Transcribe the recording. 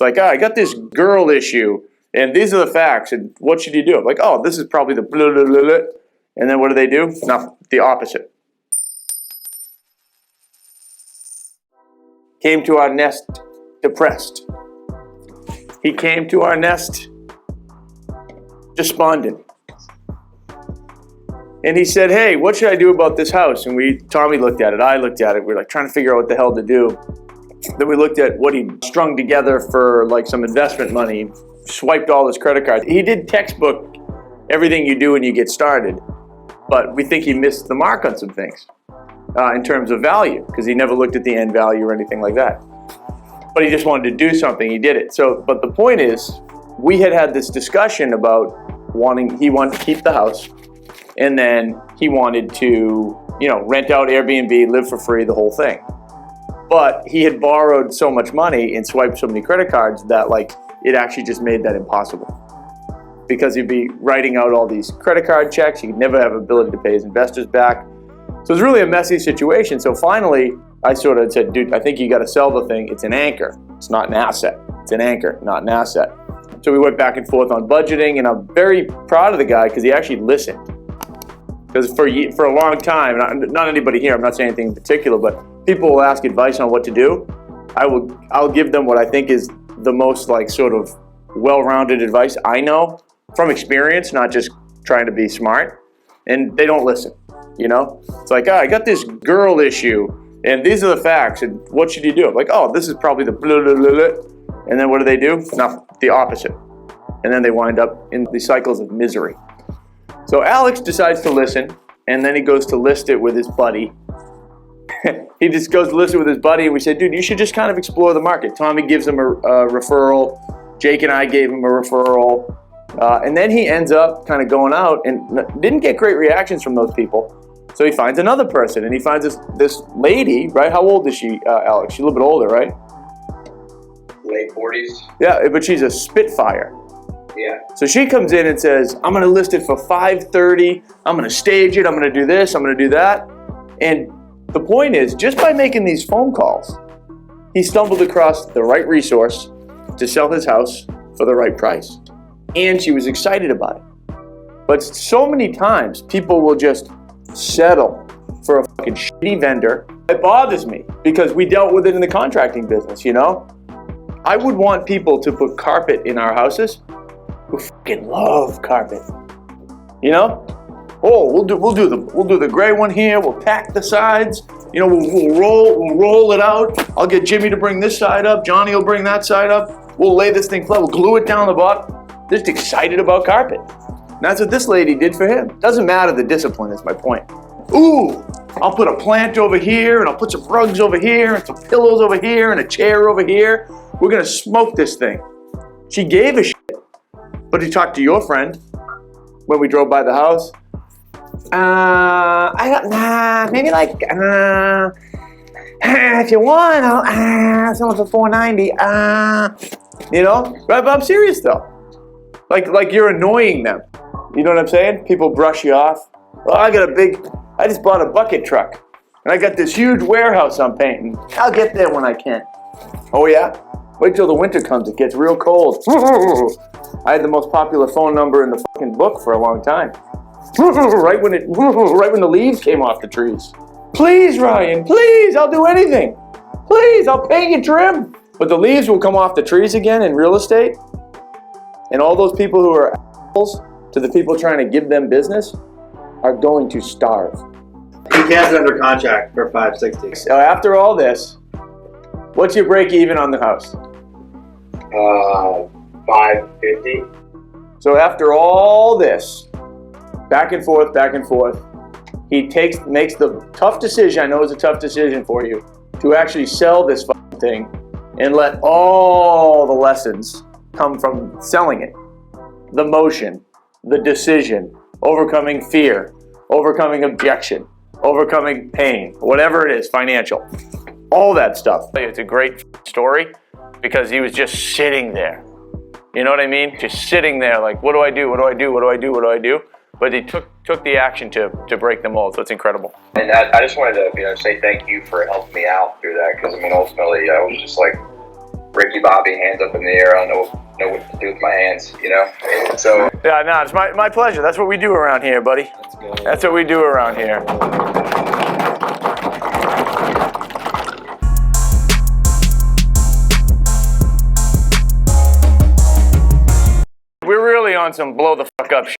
It's like, I got this girl issue, and these are the facts, and what should you do? I'm like, oh, this is probably the blah, blah, blah, blah. And then what do? No, the opposite. Came to our nest depressed. He came to our nest despondent. And he said, hey, what should I do about this house? And Tommy looked at it, I looked at it. We were like trying to figure out what the hell to do. Then we looked at what he strung together for like some investment money, swiped all his credit cards. He did textbook everything you do when you get started, but we think he missed the mark on some things in terms of value, because he never looked at the end value or anything like that. But he just wanted to do something, he did it. But the point is, we had this discussion about he wanted to keep the house, and then he wanted to, rent out Airbnb, live for free, the whole thing. But he had borrowed so much money and swiped so many credit cards that it actually just made that impossible. Because he'd be writing out all these credit card checks, he'd never have ability to pay his investors back. So it's really a messy situation. So finally, I sort of said, dude, I think you got to sell the thing. It's an anchor. It's not an asset. It's an anchor, not an asset. So we went back and forth on budgeting, and I'm very proud of the guy because he actually listened. Because for a long time, not anybody here, I'm not saying anything in particular, but people will ask advice on what to do. I'll give them what I think is the most sort of well-rounded advice I know from experience, not just trying to be smart. And they don't listen, It's like, I got this girl issue, and these are the facts, and what should you do? I'm like, oh, this is probably the blah, blah, blah, blah. And then what do? No, the opposite. And then they wind up in the cycles of misery. So Alex decides to listen, and then he goes to list it with his buddy. He just goes to list it with his buddy, and we said, dude, you should just kind of explore the market. Tommy gives him a referral. Jake and I gave him a referral. And then he ends up kind of going out and didn't get great reactions from those people. So he finds another person, and he finds this lady, right? How old is she, Alex? She's a little bit older, right? Late 40s. Yeah, but she's a spitfire. Yeah. So she comes in and says, I'm going to list it for $530. I'm going to stage it. I'm going to do this. I'm going to do that. And the point is, just by making these phone calls, he stumbled across the right resource to sell his house for the right price. And she was excited about it. But so many times, people will just settle for a fucking shitty vendor. It bothers me because we dealt with it in the contracting business, I would want people to put carpet in our houses who fucking love carpet. Oh, we'll do the gray one here. We'll pack the sides. We'll roll it out. I'll get Jimmy to bring this side up. Johnny will bring that side up. We'll lay this thing flat. We'll glue it down the bottom. Just excited about carpet. And that's what this lady did for him. Doesn't matter the discipline is my point. Ooh, I'll put a plant over here, and I'll put some rugs over here, and some pillows over here, and a chair over here. We're gonna smoke this thing. She gave a shit. But he talked to your friend when we drove by the house. Maybe if you want, I'll sell it for $490. But I'm serious though. Like you're annoying them. You know what I'm saying? People brush you off. Well, I just bought a bucket truck, and I got this huge warehouse I'm painting. I'll get there when I can. Oh yeah? Wait till the winter comes, it gets real cold. I had the most popular phone number in the fucking book for a long time. Right when the leaves came off the trees. Please, Ryan, please, I'll do anything. Please, I'll paint your trim. But the leaves will come off the trees again in real estate. And all those people who are assholes to the people trying to give them business are going to starve. He has it under contract for $560. So after all this, what's your break even on the house? $550. So after all this, back and forth, he makes the tough decision, I know it's a tough decision for you, to actually sell this fucking thing and let all the lessons come from selling it. The motion, the decision, overcoming fear, overcoming objection, overcoming pain, whatever it is, financial, all that stuff. It's a great story because he was just sitting there. You know what I mean? Just sitting there like, what do I do? What do I do? What do I do? What do I do? But he took the action to break the mold, so it's incredible. And I just wanted to say thank you for helping me out through that, because ultimately I was just like Ricky Bobby, hands up in the air. I don't know what to do with my hands, you know? So, Yeah, no, it's my pleasure. That's what we do around here, buddy. That's what we do around here. We're really on some blow the fuck up shit.